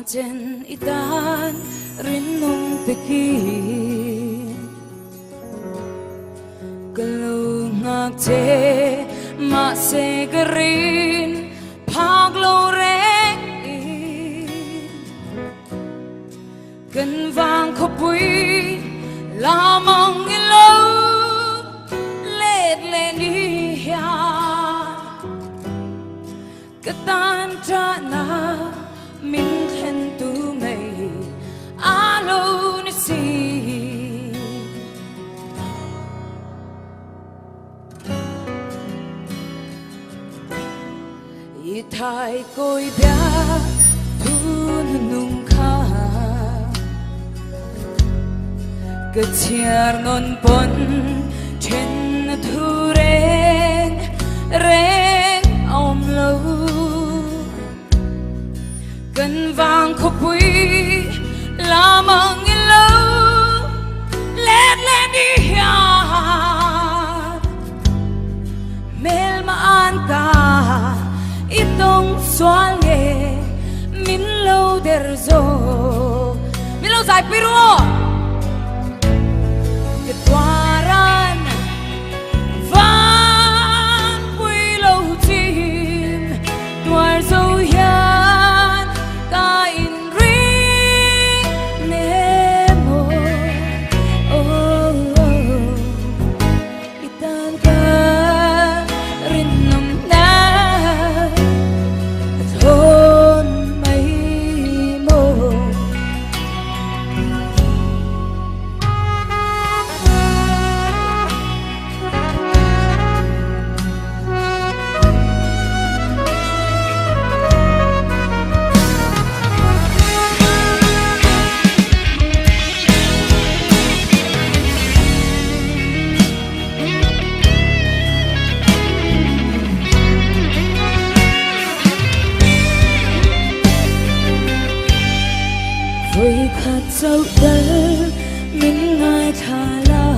jen itan rinung peki galungak te ma se gerin paglore gần vàng khóc bụi lamang lâu lết lên đi ha cái tan tra na mình khen tu mày alo ni si y thay côi bia thu nung kha cái chiar non pon trên thu reng reng om lâu gần vàng khóc bụi lamang lâu lết lên đi ha mel ma an ka itong soal nghe min lâu der zo min lâu dài piru ketwaran van quy lâu chim tuar dâu hian ka in ri nemo itan ka rin nam na thôn mây mô vui khát dấu tơ mình ngay thà la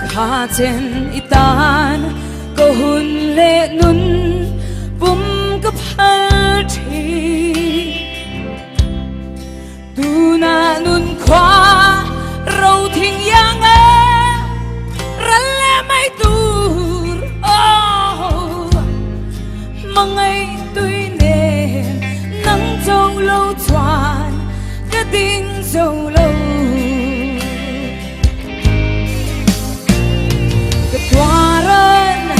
khá trên itan ko hun le nun bum ka phal thi tu na nun khwa râu thing yang a ran le mai tur mangai tui nắng dâu lâu toàn cái tin dâu lâu cái tòa rân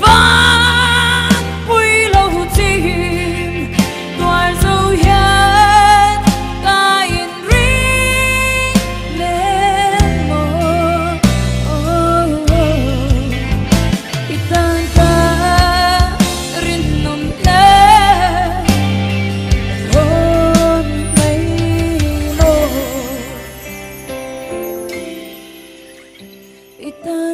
vang quy lâu chim tòa dâu hiền ca in ring lên mơ itan ka rin nom lên itan